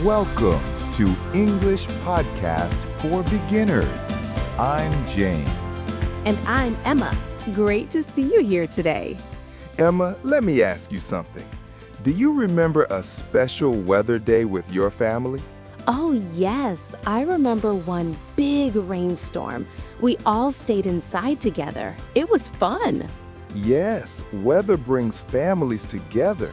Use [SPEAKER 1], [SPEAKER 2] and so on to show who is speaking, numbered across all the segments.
[SPEAKER 1] Welcome to English Podcast for Beginners. I'm James.
[SPEAKER 2] And I'm Emma. Great to see you here today.
[SPEAKER 1] Emma, let me ask you something. Do you remember a special weather day with your family?
[SPEAKER 2] Oh, yes. I remember one big rainstorm. We all stayed inside together. It was fun.
[SPEAKER 1] Yes, weather brings families together.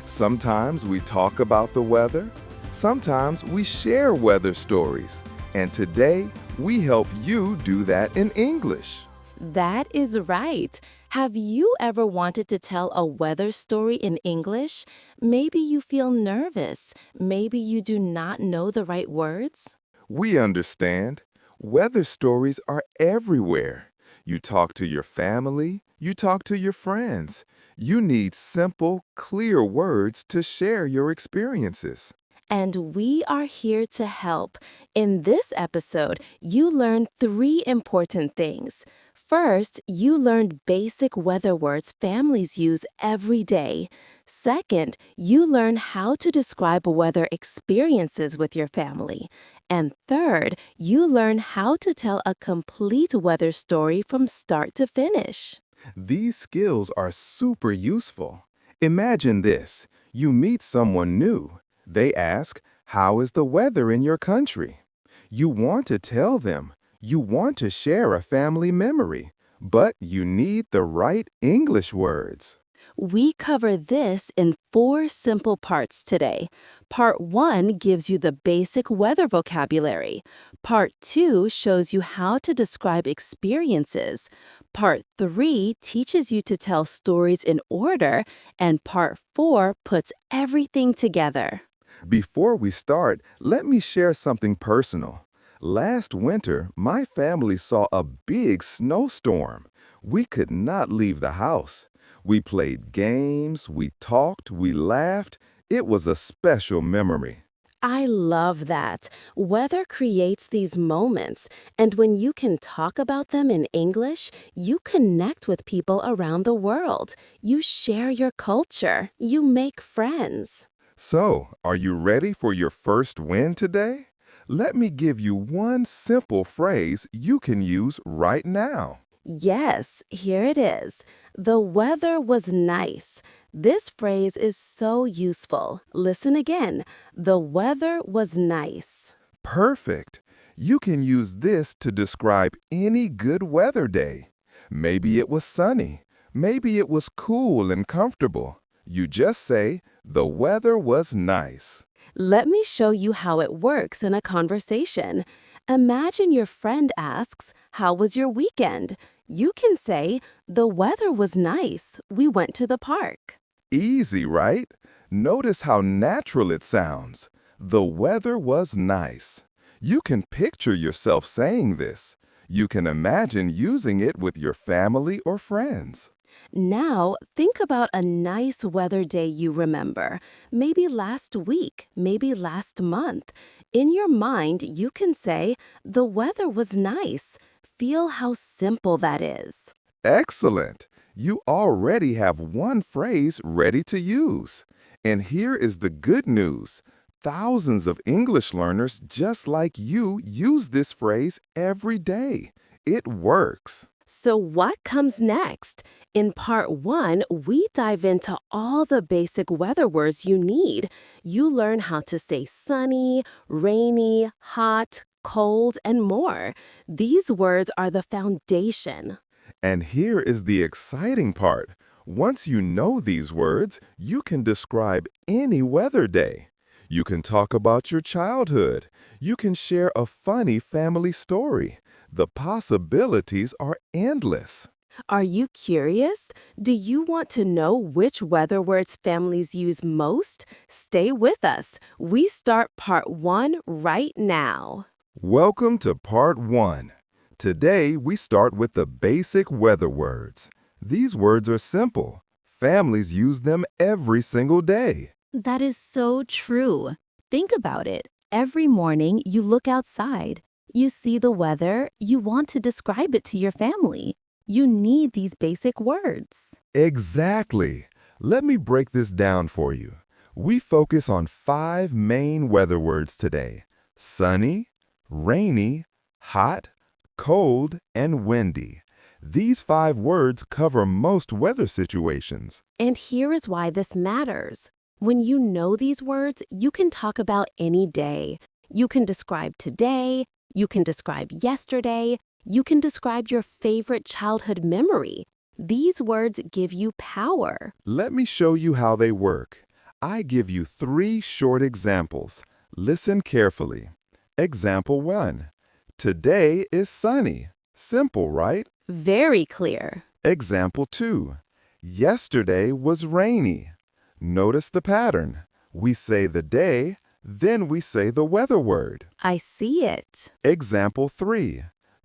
[SPEAKER 1] Sometimes we talk about the weather. Sometimes we share weather stories. And today, we help you do that in English.
[SPEAKER 2] That is right. Have you ever wanted to tell a weather story in English? Maybe you feel nervous. Maybe you do not know the right words.
[SPEAKER 1] We understand. Weather stories are everywhere. You talk to your family, you talk to your friends. You need simple, clear words to share your experiences.
[SPEAKER 2] And we are here to help. In this episode, you learn 3 important things. First, you learned basic weather words families use every day. Second, you learn how to describe weather experiences with your family. And third, you learn how to tell a complete weather story from start to finish.
[SPEAKER 1] These skills are super useful. Imagine this. You meet someone new. They ask, "How is the weather in your country?" You want to tell them. You want to share a family memory, but you need the right English words.
[SPEAKER 2] We cover this in 4 simple parts today. Part 1 gives you the basic weather vocabulary. Part 2 shows you how to describe experiences. Part 3 teaches you to tell stories in order. And Part 4 puts everything together.
[SPEAKER 1] Before we start, let me share something personal. Last winter, my family saw a big snowstorm. We could not leave the house. We played games, we talked, we laughed. It was a special memory.
[SPEAKER 2] I love that. Weather creates these moments, and when you can talk about them in English, you connect with people around the world. You share your culture. You make friends.
[SPEAKER 1] So, are you ready for your first win today? Let me give you one simple phrase you can use right now.
[SPEAKER 2] Yes, here it is. The weather was nice. This phrase is so useful. Listen again. The weather was nice.
[SPEAKER 1] Perfect. You can use this to describe any good weather day. Maybe it was sunny. Maybe it was cool and comfortable. You just say, "The weather was nice."
[SPEAKER 2] Let me show you how it works in a conversation. Imagine your friend asks, "How was your weekend?" You can say, "The weather was nice. We went to the park."
[SPEAKER 1] Easy, right? Notice how natural it sounds. The weather was nice. You can picture yourself saying this. You can imagine using it with your family or friends.
[SPEAKER 2] Now, think about a nice weather day you remember. Maybe last week, maybe last month. In your mind, you can say, "The weather was nice." Feel how simple that is.
[SPEAKER 1] Excellent! You already have one phrase ready to use. And here is the good news. Thousands of English learners just like you use this phrase every day. It works.
[SPEAKER 2] So what comes next? In part 1, we dive into all the basic weather words you need. You learn how to say sunny, rainy, hot, cold, and more. These words are the foundation.
[SPEAKER 1] And here is the exciting part. Once you know these words, you can describe any weather day. You can talk about your childhood. You can share a funny family story. The possibilities are endless.
[SPEAKER 2] Are you curious? Do you want to know which weather words families use most? Stay with us. We start part 1 right now.
[SPEAKER 1] Welcome to part 1. Today, we start with the basic weather words. These words are simple. Families use them every single day.
[SPEAKER 3] That is so true. Think about it. Every morning you look outside. You see the weather. You want to describe it to your family. You need these basic words.
[SPEAKER 1] Exactly. Let me break this down for you. We focus on 5 main weather words today: sunny, rainy, hot, cold, and windy. These 5 words cover most weather situations.
[SPEAKER 2] And here is why this matters. When you know these words, you can talk about any day. You can describe today, you can describe yesterday, you can describe your favorite childhood memory. These words give you power.
[SPEAKER 1] Let me show you how they work. I give you 3 short examples. Listen carefully. Example 1. Today is sunny. Simple, right?
[SPEAKER 2] Very clear.
[SPEAKER 1] Example 2. Yesterday was rainy. Notice the pattern. We say the day, then we say the weather word.
[SPEAKER 2] I see it.
[SPEAKER 1] Example 3.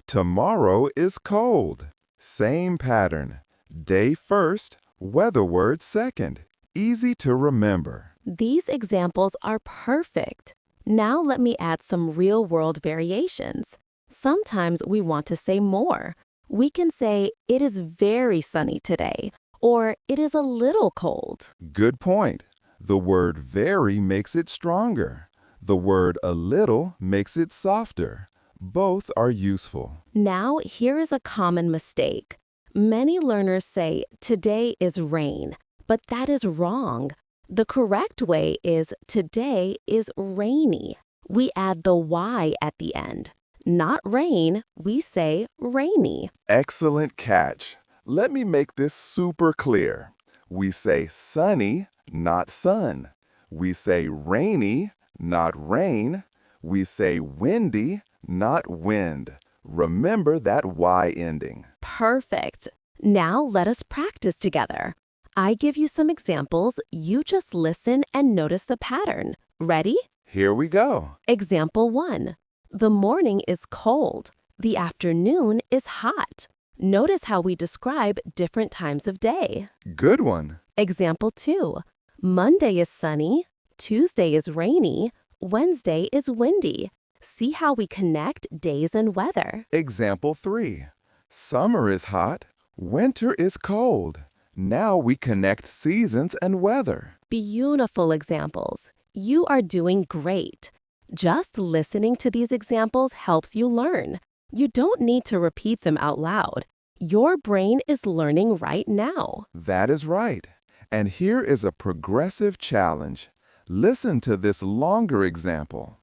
[SPEAKER 1] Tomorrow is cold. Same pattern. Day first, weather word second. Easy to remember.
[SPEAKER 2] These examples are perfect. Now let me add some real-world variations. Sometimes we want to say more. We can say, it is very sunny today, or it is a little cold.
[SPEAKER 1] Good point. The word very makes it stronger. The word a little makes it softer. Both are useful.
[SPEAKER 2] Now, here is a common mistake. Many learners say, today is rain, but that is wrong. The correct way is, today is rainy. We add the Y at the end. Not rain, we say rainy.
[SPEAKER 1] Excellent catch. Let me make this super clear. We say sunny, not sun. We say rainy, not rain. We say windy, not wind. Remember that Y ending.
[SPEAKER 2] Perfect. Now let us practice together. I give you some examples. You just listen and notice the pattern. Ready?
[SPEAKER 1] Here we go.
[SPEAKER 2] Example 1. The morning is cold. The afternoon is hot. Notice how we describe different times of day.
[SPEAKER 1] Good one.
[SPEAKER 2] Example 2. Monday is sunny. Tuesday is rainy. Wednesday is windy. See how we connect days and weather.
[SPEAKER 1] Example 3. Summer is hot. Winter is cold. Now we connect seasons and weather.
[SPEAKER 2] Beautiful examples. You are doing great. Just listening to these examples helps you learn. You don't need to repeat them out loud. Your brain is learning right now.
[SPEAKER 1] That is right. And here is a progressive challenge. Listen to this longer example.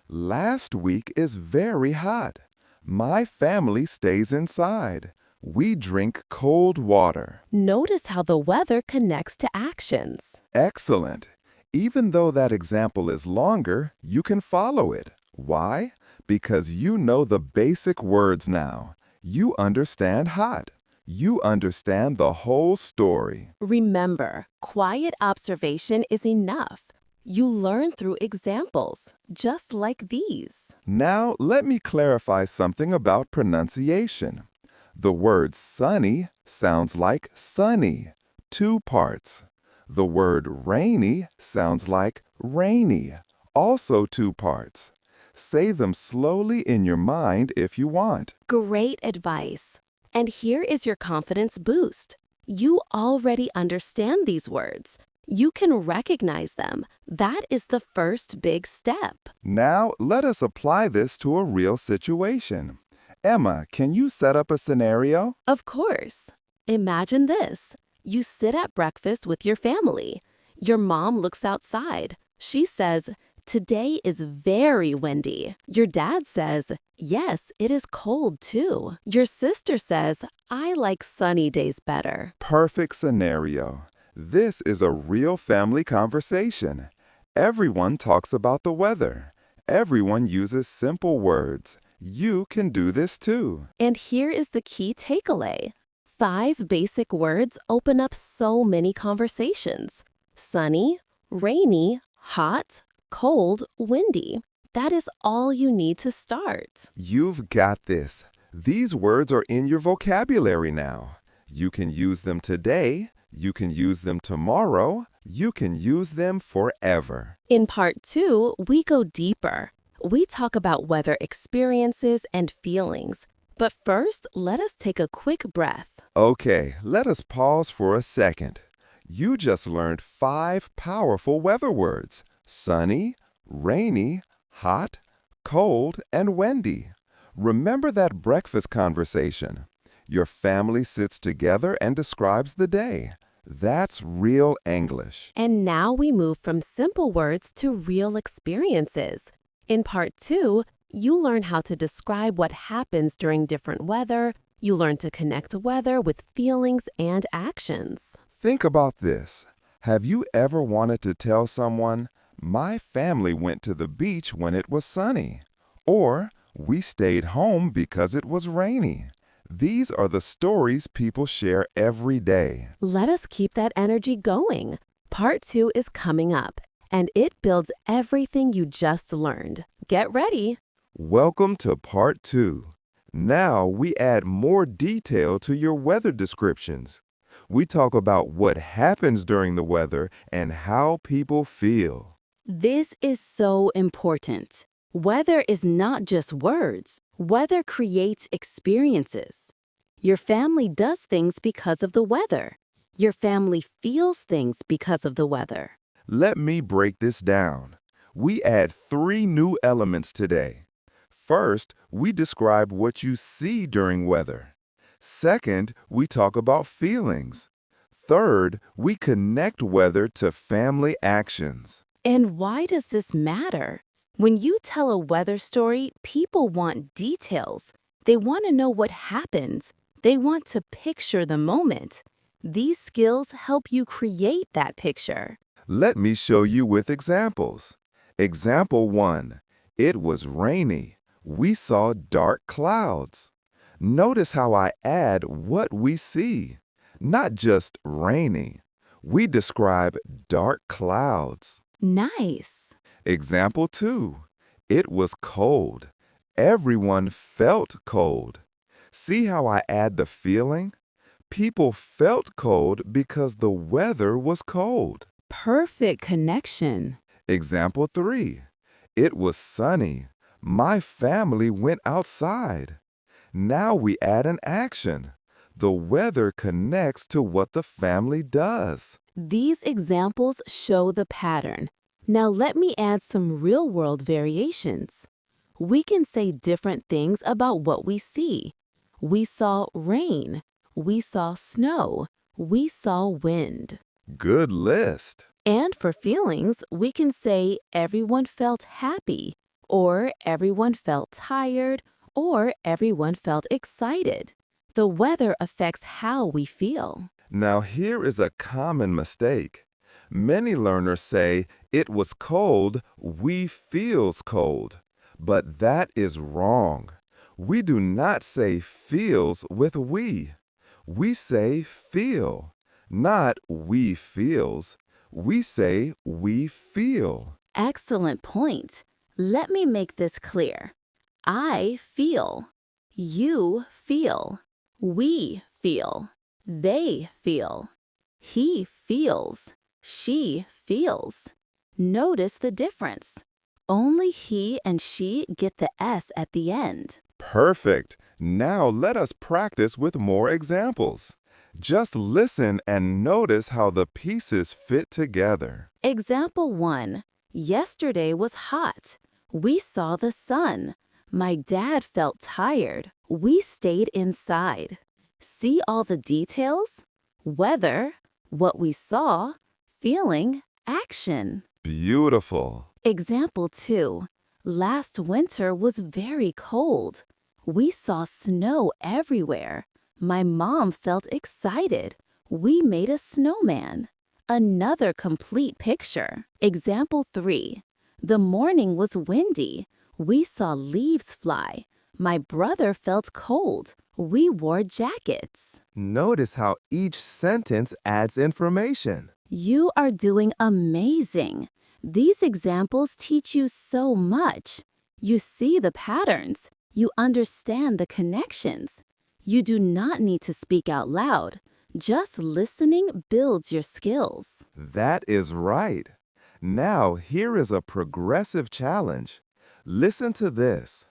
[SPEAKER 1] Last week is very hot. My family stays inside. We drink cold water.
[SPEAKER 2] Notice how the weather connects to actions.
[SPEAKER 1] Excellent. Even though that example is longer, you can follow it. Why? Because you know the basic words now. You understand hot. You understand the whole story.
[SPEAKER 2] Remember, quiet observation is enough. You learn through examples, just like these.
[SPEAKER 1] Now, let me clarify something about pronunciation. The word sunny sounds like sunny, 2 parts. The word rainy sounds like rainy, also 2 parts. Say them slowly in your mind if you want.
[SPEAKER 2] Great advice. And here is your confidence boost. You already understand these words. You can recognize them. That is the first big step.
[SPEAKER 1] Now, let us apply this to a real situation. Emma, can you set up a scenario?
[SPEAKER 2] Of course. Imagine this. You sit at breakfast with your family. Your mom looks outside. She says, "Today is very windy." Your dad says, "Yes, it is cold too." Your sister says, "I like sunny days better."
[SPEAKER 1] Perfect scenario. This is a real family conversation. Everyone talks about the weather. Everyone uses simple words. You can do this too.
[SPEAKER 2] And here is the key takeaway. 5 basic words open up so many conversations. Sunny, rainy, hot, cold, windy. That is all you need to start.
[SPEAKER 1] You've got this. These words are in your vocabulary now. You can use them today. You can use them tomorrow. You can use them forever.
[SPEAKER 2] In part 2, we go deeper. We talk about weather experiences and feelings. But first, let us take a quick breath.
[SPEAKER 1] Okay, let us pause for a second. You just learned 5 powerful weather words: sunny, rainy, hot, cold, and windy. Remember that breakfast conversation. Your family sits together and describes the day. That's real English.
[SPEAKER 2] And now we move from simple words to real experiences. In part 2, you learn how to describe what happens during different weather. You learn to connect weather with feelings and actions.
[SPEAKER 1] Think about this. Have you ever wanted to tell someone, "My family went to the beach when it was sunny," or "We stayed home because it was rainy"? These are the stories people share every day.
[SPEAKER 2] Let us keep that energy going. Part 2 is coming up, and it builds everything you just learned. Get ready.
[SPEAKER 1] Welcome to Part 2. Now we add more detail to your weather descriptions. We talk about what happens during the weather and how people feel.
[SPEAKER 3] This is so important. Weather is not just words. Weather creates experiences. Your family does things because of the weather. Your family feels things because of the weather.
[SPEAKER 1] Let me break this down. We add 3 new elements today. First, we describe what you see during weather. Second, we talk about feelings. Third, we connect weather to family actions.
[SPEAKER 3] And why does this matter? When you tell a weather story, people want details. They want to know what happens. They want to picture the moment. These skills help you create that picture.
[SPEAKER 1] Let me show you with examples. Example 1. It was rainy. We saw dark clouds. Notice how I add what we see, not just rainy. We describe dark clouds.
[SPEAKER 3] Nice.
[SPEAKER 1] Example 2. It was cold. Everyone felt cold. See how I add the feeling? People felt cold because the weather was cold.
[SPEAKER 3] Perfect connection.
[SPEAKER 1] Example 3. It was sunny. My family went outside. Now we add an action. The weather connects to what the family does.
[SPEAKER 3] These examples show the pattern. Now let me add some real-world variations. We can say different things about what we see. We saw rain. We saw snow. We saw wind.
[SPEAKER 1] Good list.
[SPEAKER 3] And for feelings, we can say everyone felt happy, or everyone felt tired, or everyone felt excited. The weather affects how we feel.
[SPEAKER 1] Now here is a common mistake. Many learners say, "It was cold, we feels cold." But that is wrong. We do not say feels with we. We say feel, not we feels. We say we feel.
[SPEAKER 3] Excellent point. Let me make this clear. I feel. You feel. We feel. They feel. He feels. She feels. Notice the difference. Only he and she get the S at the end.
[SPEAKER 1] Perfect. Now let us practice with more examples. Just listen and notice how the pieces fit together.
[SPEAKER 3] Example 1. Yesterday was hot. We saw the sun. My dad felt tired. We stayed inside. See all the details? Weather, what we saw, feeling, action.
[SPEAKER 1] Beautiful.
[SPEAKER 3] Example 2. Last winter was very cold. We saw snow everywhere. My mom felt excited. We made a snowman. Another complete picture. Example 3. The morning was windy. We saw leaves fly. My brother felt cold. We wore jackets.
[SPEAKER 1] Notice how each sentence adds information.
[SPEAKER 3] You are doing amazing. These examples teach you so much. You see the patterns. You understand the connections. You do not need to speak out loud. Just listening builds your skills.
[SPEAKER 1] That is right. Now here is a progressive challenge. Listen to this.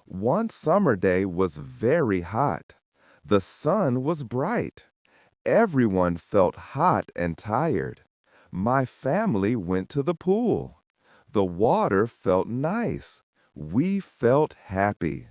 [SPEAKER 1] One summer day was very hot. The sun was bright. Everyone felt hot and tired. My family went to the pool. The water felt nice. We felt happy.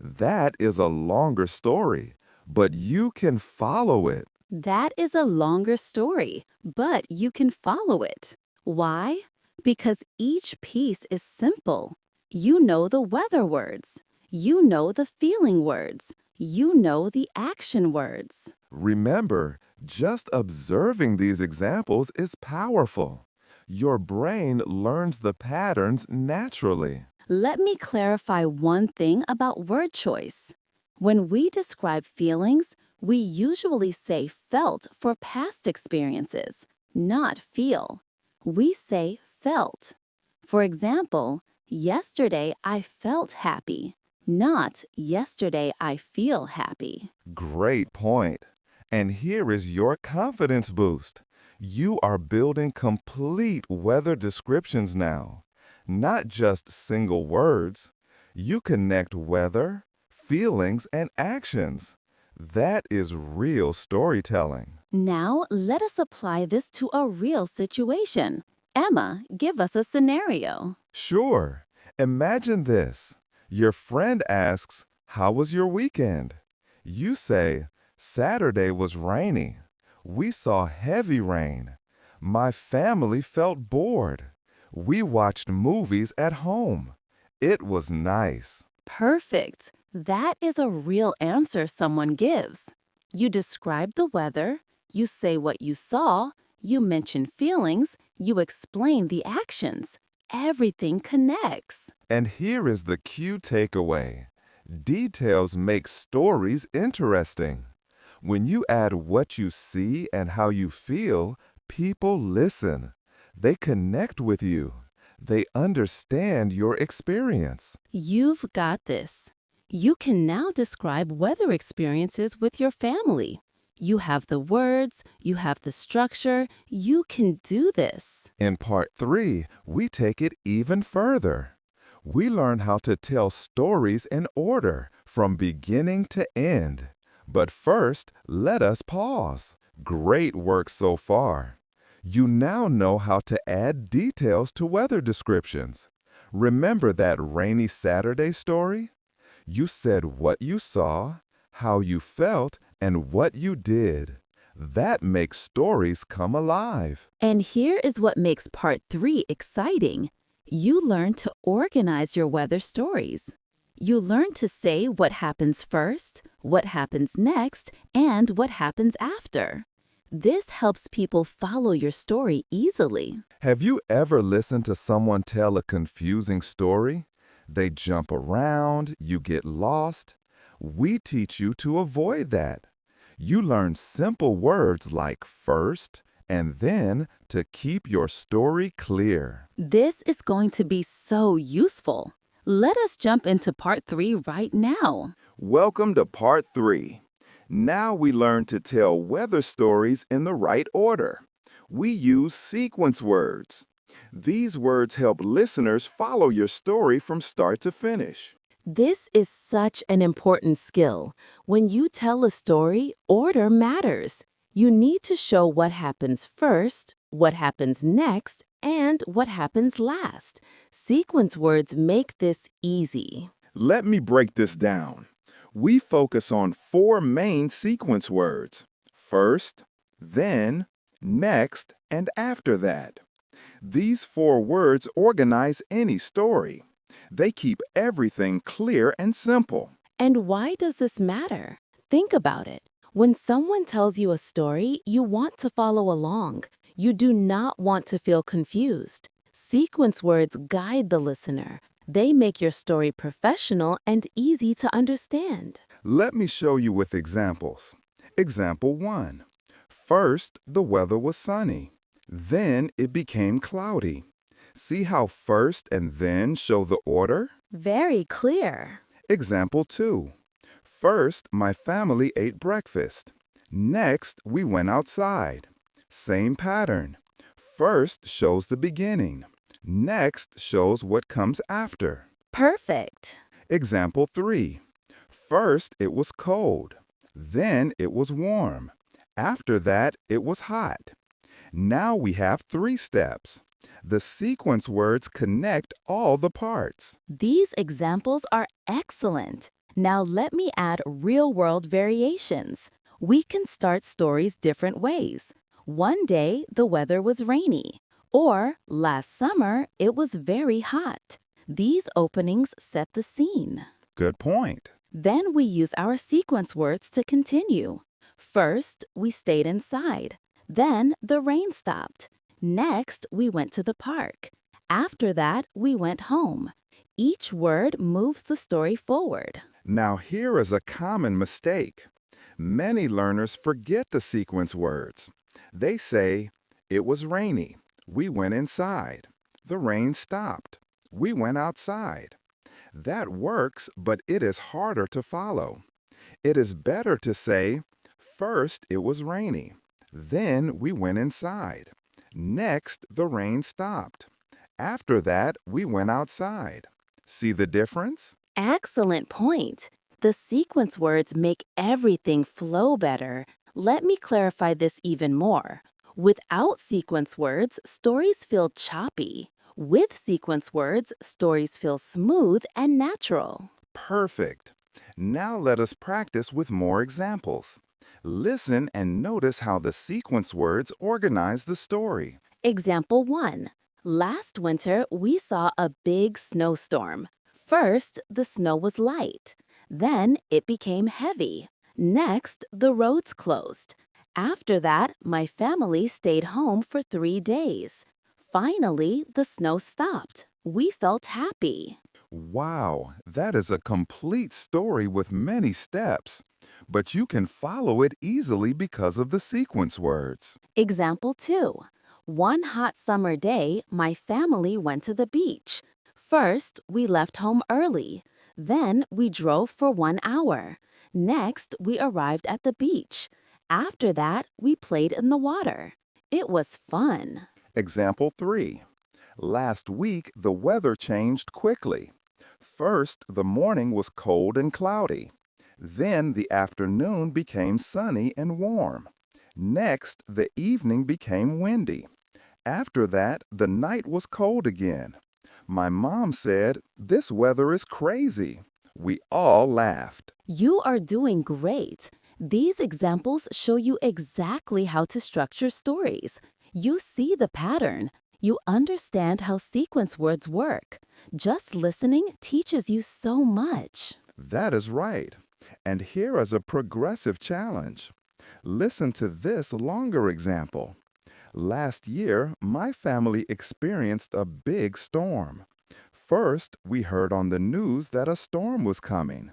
[SPEAKER 1] That is a longer story, but you can follow it.
[SPEAKER 3] That is a longer story, but you can follow it. Why? Because each piece is simple. You know the weather words. You know the feeling words. You know the action words.
[SPEAKER 1] Remember, just observing these examples is powerful. Your brain learns the patterns naturally.
[SPEAKER 3] Let me clarify one thing about word choice. When we describe feelings, we usually say felt for past experiences, not feel. We say felt. For example, yesterday I felt happy, not yesterday I feel happy.
[SPEAKER 1] Great point. And here is your confidence boost. You are building complete weather descriptions now, not just single words. You connect weather, feelings, and actions. That is real storytelling.
[SPEAKER 3] Now, let us apply this to a real situation. Emma, give us a scenario.
[SPEAKER 1] Sure. Imagine this. Your friend asks, "How was your weekend?" You say, "Saturday was rainy. We saw heavy rain. My family felt bored. We watched movies at home. It was nice."
[SPEAKER 3] Perfect. That is a real answer someone gives. You describe the weather, you say what you saw, you mention feelings, you explain the actions. Everything connects.
[SPEAKER 1] And here is the key takeaway. Details make stories interesting. When you add what you see and how you feel, people listen. They connect with you. They understand your experience.
[SPEAKER 3] You've got this. You can now describe weather experiences with your family. You have the words, you have the structure, you can do this.
[SPEAKER 1] In part 3, we take it even further. We learn how to tell stories in order, from beginning to end. But first, let us pause. Great work so far. You now know how to add details to weather descriptions. Remember that rainy Saturday story? You said what you saw, how you felt, and what you did. That makes stories come alive.
[SPEAKER 3] And here is what makes part 3 exciting. You learn to organize your weather stories. You learn to say what happens first, what happens next, and what happens after. This helps people follow your story easily.
[SPEAKER 1] Have you ever listened to someone tell a confusing story? They jump around, you get lost. We teach you to avoid that. You learn simple words like first and then to keep your story clear.
[SPEAKER 3] This is going to be so useful. Let us jump into part 3 right now.
[SPEAKER 1] Welcome to part 3. Now we learn to tell weather stories in the right order. We use sequence words. These words help listeners follow your story from start to finish.
[SPEAKER 2] This is such an important skill. When you tell a story, order matters. You need to show what happens first, what happens next, and what happens last. Sequence words make this easy.
[SPEAKER 1] Let me break this down. We focus on 4 main sequence words: first, then, next, and after that. These 4 words organize any story. They keep everything clear and simple.
[SPEAKER 2] And why does this matter? Think about it. When someone tells you a story, you want to follow along. You do not want to feel confused. Sequence words guide the listener. They make your story professional and easy to understand.
[SPEAKER 1] Let me show you with examples. Example 1. First, the weather was sunny. Then it became cloudy. See how first and then show the order?
[SPEAKER 2] Very clear.
[SPEAKER 1] Example 2. First, my family ate breakfast. Next, we went outside. Same pattern. First shows the beginning. Next shows what comes after.
[SPEAKER 2] Perfect.
[SPEAKER 1] Example 3. First, it was cold. Then it was warm. After that, it was hot. Now we have 3 steps. The sequence words connect all the parts.
[SPEAKER 3] These examples are excellent. Now let me add real-world variations. We can start stories different ways. One day, the weather was rainy. Or, last summer, it was very hot. These openings set the scene.
[SPEAKER 1] Good point.
[SPEAKER 3] Then we use our sequence words to continue. First, we stayed inside. Then, the rain stopped. Next, we went to the park. After that, we went home. Each word moves the story forward.
[SPEAKER 1] Now here is a common mistake. Many learners forget the sequence words. They say, it was rainy. We went inside. The rain stopped. We went outside. That works, but it is harder to follow. It is better to say, first it was rainy. Then we went inside. Next, the rain stopped. After that, we went outside. See the difference?
[SPEAKER 3] Excellent point. The sequence words make everything flow better. Let me clarify this even more. Without sequence words, stories feel choppy. With sequence words, stories feel smooth and natural.
[SPEAKER 1] Perfect. Now let us practice with more examples. Listen and notice how the sequence words organize the story.
[SPEAKER 3] Example 1. Last winter, we saw a big snowstorm. First, the snow was light. Then, it became heavy. Next, the roads closed. After that, my family stayed home for 3 days. Finally, the snow stopped. We felt happy.
[SPEAKER 1] Wow, that is a complete story with many steps. But you can follow it easily because of the sequence words.
[SPEAKER 3] Example 2. One hot summer day, my family went to the beach. First, we left home early. Then, we drove for 1 hour. Next, we arrived at the beach. After that, we played in the water. It was fun.
[SPEAKER 1] Example 3. Last week, the weather changed quickly. First, the morning was cold and cloudy. Then the afternoon became sunny and warm. Next, the evening became windy. After that, the night was cold again. My mom said, "This weather is crazy." We all laughed.
[SPEAKER 3] You are doing great. These examples show you exactly how to structure stories. You see the pattern. You understand how sequence words work. Just listening teaches you so much.
[SPEAKER 1] That is right. And here is a progressive challenge. Listen to this longer example. Last year, my family experienced a big storm. First, we heard on the news that a storm was coming.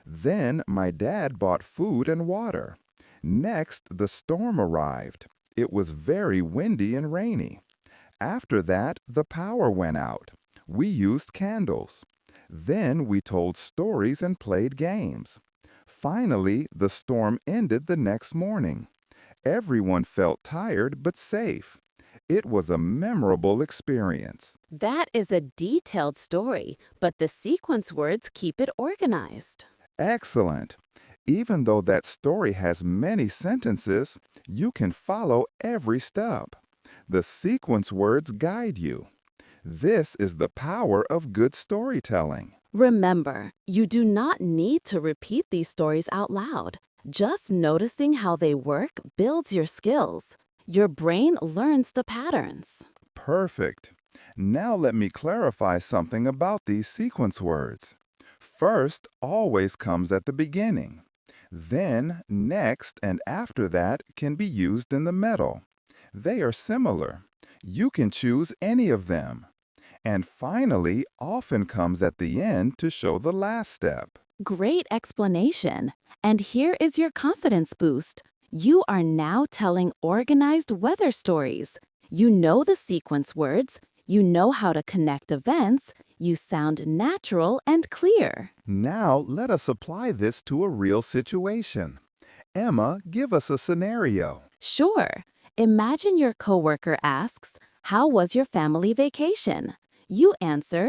[SPEAKER 1] Then, my dad bought food and water. Next, the storm arrived. It was very windy and rainy. After that, the power went out. We used candles. Then we told stories and played games. Finally, the storm ended the next morning. Everyone felt tired but safe. It was a memorable experience.
[SPEAKER 2] That is a detailed story, but the sequence words keep it organized.
[SPEAKER 1] Excellent. Even though that story has many sentences, you can follow every step. The sequence words guide you. This is the power of good storytelling.
[SPEAKER 2] Remember, you do not need to repeat these stories out loud. Just noticing how they work builds your skills. Your brain learns the patterns.
[SPEAKER 1] Perfect. Now let me clarify something about these sequence words. First always comes at the beginning. Then, next, and after that can be used in the middle. They are similar. You can choose any of them. And finally, often comes at the end to show the last step.
[SPEAKER 2] Great explanation. And here is your confidence boost. You are now telling organized weather stories. You know the sequence words. You know how to connect events. You sound natural and clear.
[SPEAKER 1] Now let us apply this to a real situation. Emma, give us a scenario.
[SPEAKER 2] Sure. Imagine your coworker asks, "How was your family vacation?" You answer,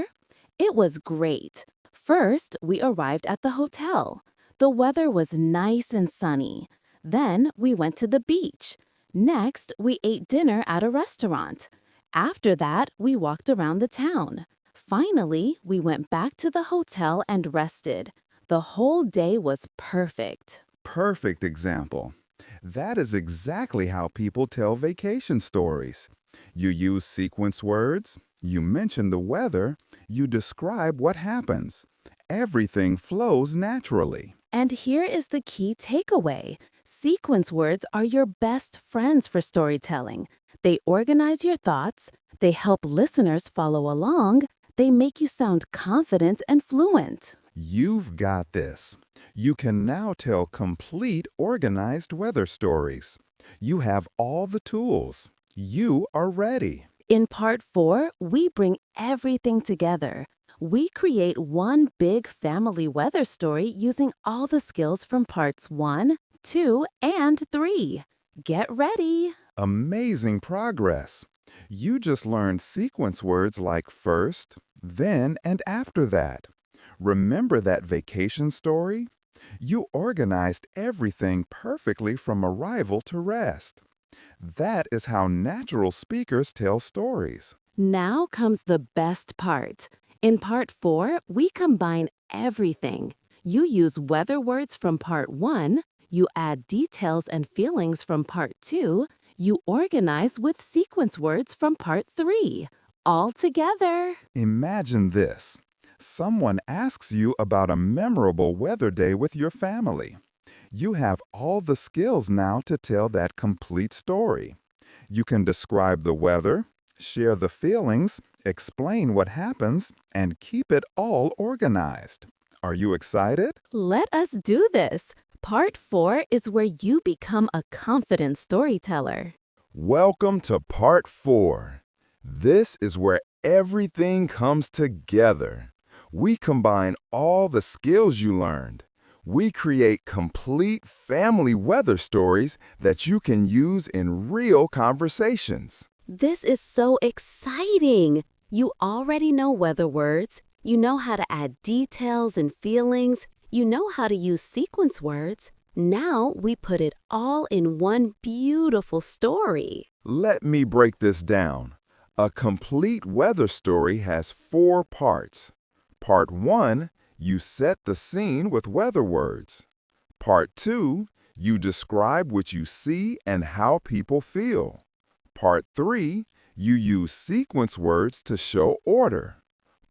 [SPEAKER 2] "It was great. First, we arrived at the hotel. The weather was nice and sunny. Then we went to the beach. Next, we ate dinner at a restaurant. After that, we walked around the town. Finally, we went back to the hotel and rested. The whole day was perfect.
[SPEAKER 1] Perfect example. That is exactly how people tell vacation stories. You use sequence words, you mention the weather, you describe what happens. Everything flows naturally.
[SPEAKER 2] And here is the key takeaway. Sequence words are your best friends for storytelling. They organize your thoughts, they help listeners follow along, they make you sound confident and fluent.
[SPEAKER 1] You've got this. You can now tell complete, organized weather stories. You have all the tools. You are ready.
[SPEAKER 2] In part 4, we bring everything together. We create one big family weather story using all the skills from parts 1, 2, and 3. Get ready!
[SPEAKER 1] Amazing progress. You just learned sequence words like first, then, and after that. Remember that vacation story? You organized everything perfectly from arrival to rest. That is how natural speakers tell stories.
[SPEAKER 2] Now comes the best part. In part 4, we combine everything. You use weather words from part 1, you add details and feelings from part 2, you organize with sequence words from part 3. All together.
[SPEAKER 1] Imagine this. Someone asks you about a memorable weather day with your family. You have all the skills now to tell that complete story. You can describe the weather, share the feelings, explain what happens, and keep it all organized. Are you excited?
[SPEAKER 2] Let us do this. Part 4 is where you become a confident storyteller.
[SPEAKER 1] Welcome to Part 4. This is where everything comes together. We combine all the skills you learned. We create complete family weather stories that you can use in real conversations.
[SPEAKER 2] This is so exciting! You already know weather words, you know how to add details and feelings, you know how to use sequence words. Now we put it all in one beautiful story.
[SPEAKER 1] Let me break this down. A complete weather story has 4 parts. Part 1, you set the scene with weather words. Part 2, you describe what you see and how people feel. Part 3, you use sequence words to show order.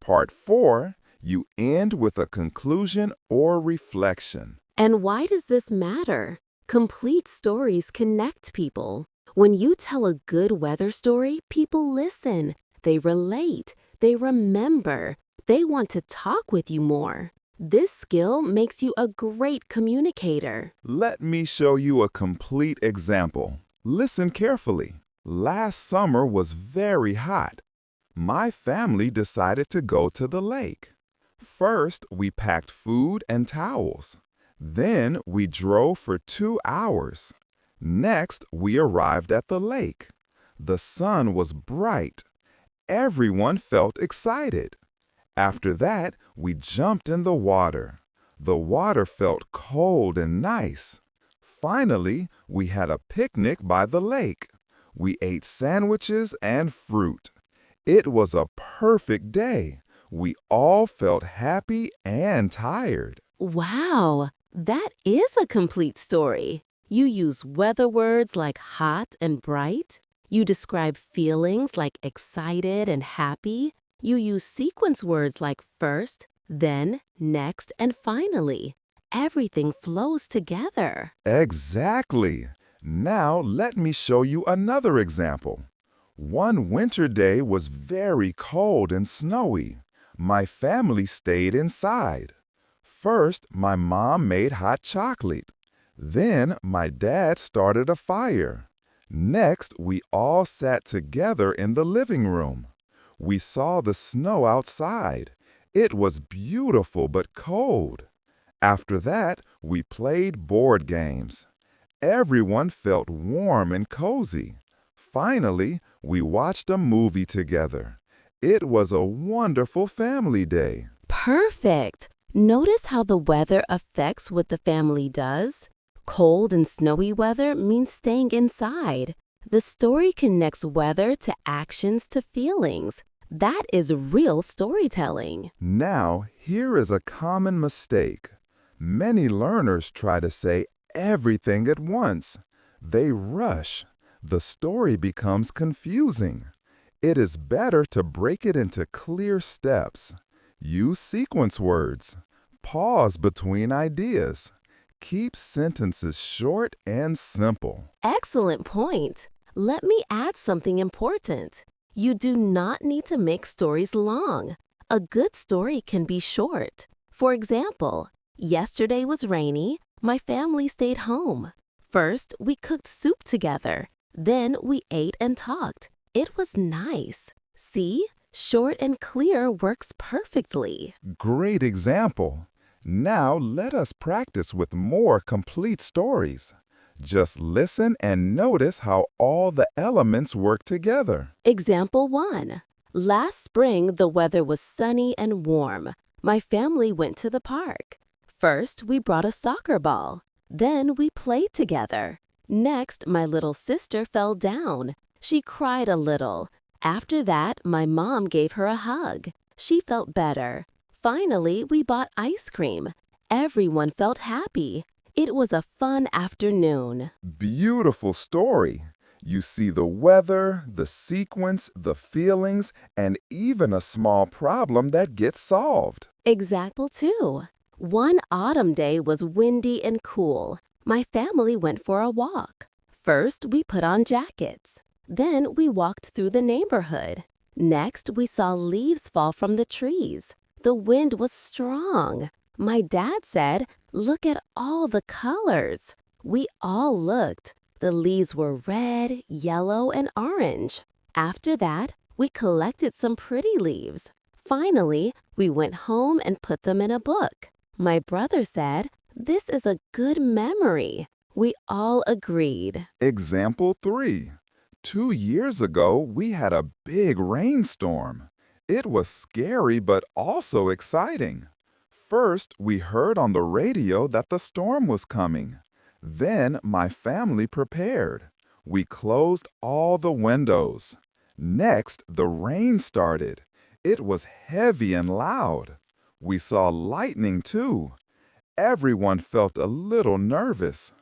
[SPEAKER 1] Part 4, you end with a conclusion or reflection.
[SPEAKER 2] And why does this matter? Complete stories connect people. When you tell a good weather story, people listen, they relate, they remember, they want to talk with you more. This skill makes you a great communicator.
[SPEAKER 1] Let me show you a complete example. Listen carefully. Last summer was very hot. My family decided to go to the lake. First, we packed food and towels. Then we drove for 2 hours. Next, we arrived at the lake. The sun was bright. Everyone felt excited. After that, we jumped in the water. The water felt cold and nice. Finally, we had a picnic by the lake. We ate sandwiches and fruit. It was a perfect day. We all felt happy and tired.
[SPEAKER 2] Wow, that is a complete story. You use weather words like hot and bright. You describe feelings like excited and happy. You use sequence words like first, then, next, and finally. Everything flows together.
[SPEAKER 1] Exactly. Now let me show you another example. One winter day was very cold and snowy. My family stayed inside. First, my mom made hot chocolate. Then, my dad started a fire. Next, we all sat together in the living room. We saw the snow outside. It was beautiful but cold. After that, we played board games. Everyone felt warm and cozy. Finally, we watched a movie together. It was a wonderful family day.
[SPEAKER 2] Perfect. Notice how the weather affects what the family does. Cold and snowy weather means staying inside. The story connects weather to actions to feelings. That is real storytelling.
[SPEAKER 1] Now, here is a common mistake. Many learners try to say everything at once. They rush. The story becomes confusing. It is better to break it into clear steps. Use sequence words. Pause between ideas. Keep sentences short and simple.
[SPEAKER 2] Excellent point. Let me add something important. You do not need to make stories long. A good story can be short. For example, yesterday was rainy. My family stayed home. First, we cooked soup together. Then we ate and talked. It was nice. See? Short and clear works perfectly.
[SPEAKER 1] Great example. Now let us practice with more complete stories. Just listen and notice how all the elements work together.
[SPEAKER 2] Example 1. Last spring, the weather was sunny and warm. My family went to the park. First, we brought a soccer ball. Then we played together. Next, my little sister fell down. She cried a little. After that, my mom gave her a hug. She felt better. Finally, we bought ice cream. Everyone felt happy. It was a fun afternoon.
[SPEAKER 1] Beautiful story. You see the weather, the sequence, the feelings, and even a small problem that gets solved.
[SPEAKER 2] Example 2. One autumn day was windy and cool. My family went for a walk. First, we put on jackets. Then we walked through the neighborhood. Next, we saw leaves fall from the trees. The wind was strong. My dad said, "Look at all the colors." We all looked. The leaves were red, yellow, and orange. After that, we collected some pretty leaves. Finally, we went home and put them in a book. My brother said, "This is a good memory." We all agreed.
[SPEAKER 1] Example 3. 2 years ago, we had a big rainstorm. It was scary but also exciting. First, we heard on the radio that the storm was coming. Then my family prepared. We closed all the windows. Next, the rain started. It was heavy and loud. We saw lightning too. Everyone felt a little nervous.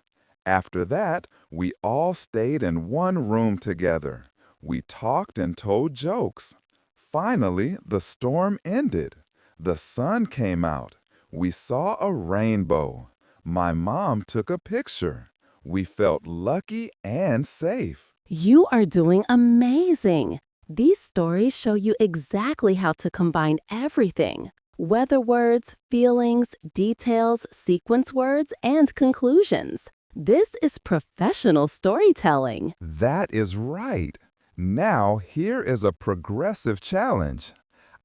[SPEAKER 1] After that, we all stayed in one room together. We talked and told jokes. Finally, the storm ended. The sun came out. We saw a rainbow. My mom took a picture. We felt lucky and safe.
[SPEAKER 2] You are doing amazing. These stories show you exactly how to combine everything. Weather words, feelings, details, sequence words, and conclusions. This is professional storytelling.
[SPEAKER 1] That is right. Now, here is a progressive challenge.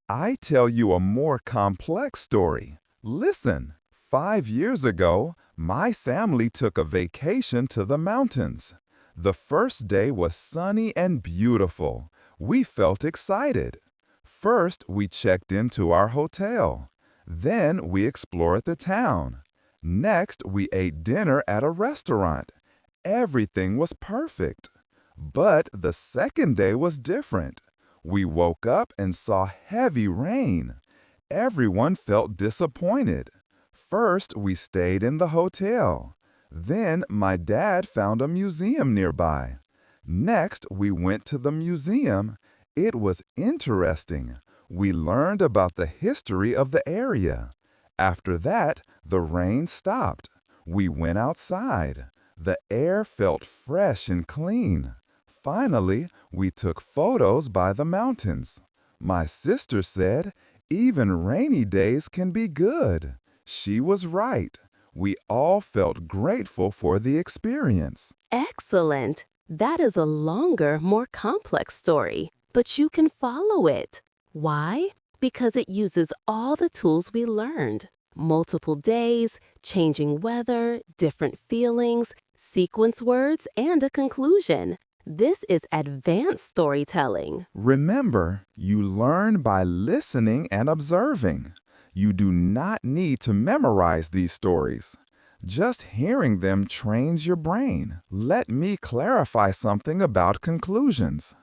[SPEAKER 1] I tell you a more complex story. Listen. 5 years ago, my family took a vacation to the mountains. The first day was sunny and beautiful. We felt excited. First, we checked into our hotel. Then, we explored the town. Next, we ate dinner at a restaurant. Everything was perfect. But the second day was different. We woke up and saw heavy rain. Everyone felt disappointed. First, we stayed in the hotel. Then, my dad found a museum nearby. Next, we went to the museum. It was interesting. We learned about the history of the area. After that, the rain stopped. We went outside. The air felt fresh and clean. Finally, we took photos by the mountains. My sister said, "Even rainy days can be good." She was right. We all felt grateful for the experience.
[SPEAKER 2] Excellent. That is a longer, more complex story, but you can follow it. Why? Because it uses all the tools we learned. Multiple days, changing weather, different feelings, sequence words, and a conclusion. This is advanced storytelling.
[SPEAKER 1] Remember, you learn by listening and observing. You do not need to memorize these stories. Just hearing them trains your brain. Let me clarify something about conclusions.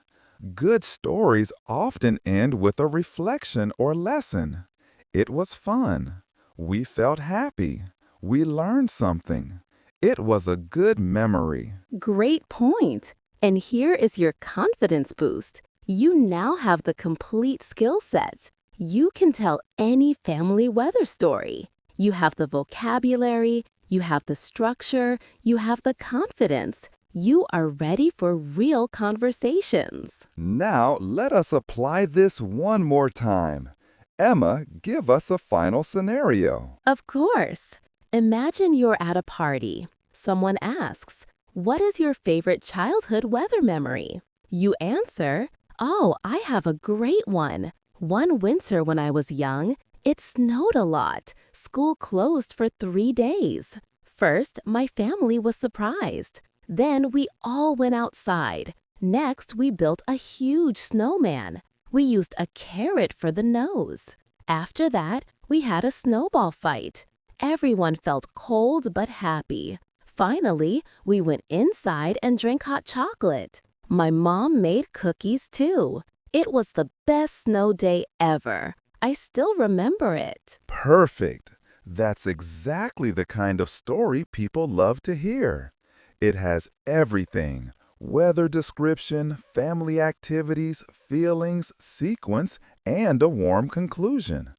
[SPEAKER 1] Good stories often end with a reflection or lesson. It was fun. We felt happy. We learned something. It was a good memory.
[SPEAKER 2] Great point. And here is your confidence boost. You now have the complete skill set. You can tell any family weather story. You have the vocabulary, you have the structure, you have the confidence. You are ready for real conversations.
[SPEAKER 1] Now, let us apply this one more time. Emma, give us a final scenario.
[SPEAKER 2] Of course. Imagine you're at a party. Someone asks, "What is your favorite childhood weather memory?" You answer, "Oh, I have a great one. One winter when I was young, it snowed a lot. School closed for 3 days. First, my family was surprised. Then we all went outside. Next, we built a huge snowman. We used a carrot for the nose. After that, we had a snowball fight. Everyone felt cold but happy. Finally, we went inside and drank hot chocolate. My mom made cookies too. It was the best snow day ever. I still remember it."
[SPEAKER 1] Perfect. That's exactly the kind of story people love to hear. It has everything: weather description, family activities, feelings, sequence, and a warm conclusion.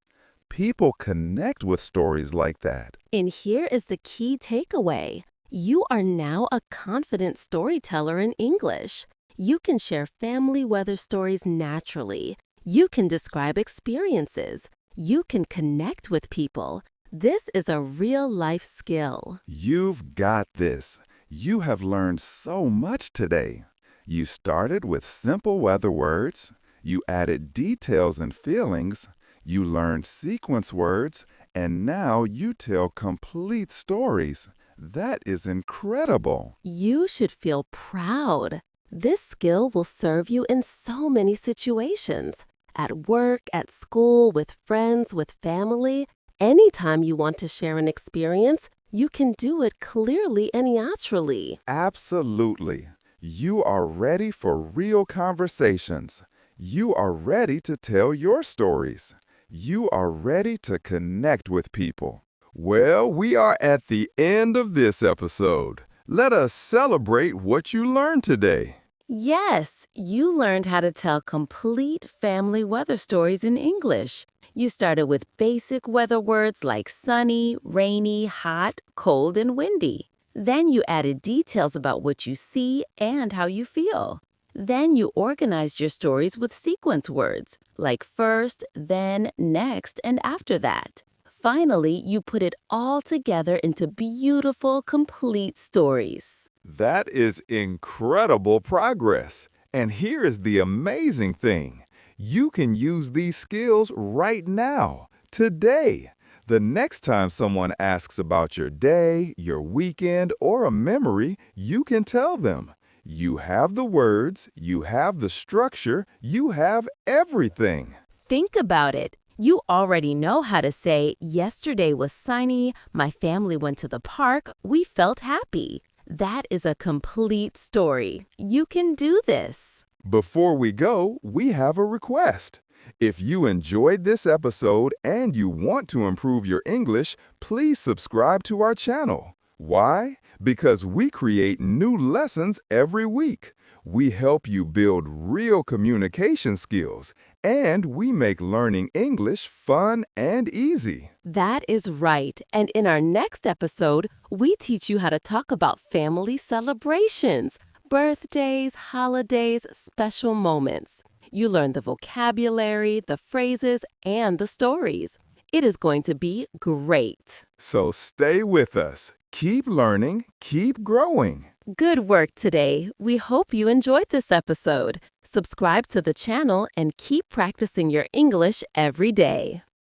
[SPEAKER 1] People connect with stories like that.
[SPEAKER 2] And here is the key takeaway. You are now a confident storyteller in English. You can share family weather stories naturally. You can describe experiences. You can connect with people. This is a real-life skill.
[SPEAKER 1] You've got this. You have learned so much today. You started with simple weather words. You added details and feelings. You learned sequence words. And now you tell complete stories. That is incredible.
[SPEAKER 2] You should feel proud. This skill will serve you in so many situations. At work, at school, with friends, with family. Anytime you want to share an experience, you can do it clearly and naturally.
[SPEAKER 1] Absolutely. You are ready for real conversations. You are ready to tell your stories. You are ready to connect with people. Well, we are at the end of this episode. Let us celebrate what you learned today.
[SPEAKER 2] Yes, you learned how to tell complete family weather stories in English. You started with basic weather words like sunny, rainy, hot, cold, and windy. Then you added details about what you see and how you feel. Then you organized your stories with sequence words like first, then, next, and after that. Finally, you put it all together into beautiful, complete stories.
[SPEAKER 1] That is incredible progress. And here is the amazing thing. You can use these skills right now, today. The next time someone asks about your day, your weekend, or a memory, you can tell them. You have the words, you have the structure, you have everything.
[SPEAKER 2] Think about it. You already know how to say, "Yesterday was sunny, my family went to the park, we felt happy." That is a complete story. You can do this.
[SPEAKER 1] Before we go, we have a request. If you enjoyed this episode and you want to improve your English, please subscribe to our channel. Why? Because we create new lessons every week. We help you build real communication skills, and we make learning English fun and easy.
[SPEAKER 2] That is right. And in our next episode, we teach you how to talk about family celebrations, birthdays, holidays, special moments. You learn the vocabulary, the phrases, and the stories. It is going to be great.
[SPEAKER 1] So stay with us. Keep learning, keep growing.
[SPEAKER 2] Good work today. We hope you enjoyed this episode. Subscribe to the channel and keep practicing your English every day.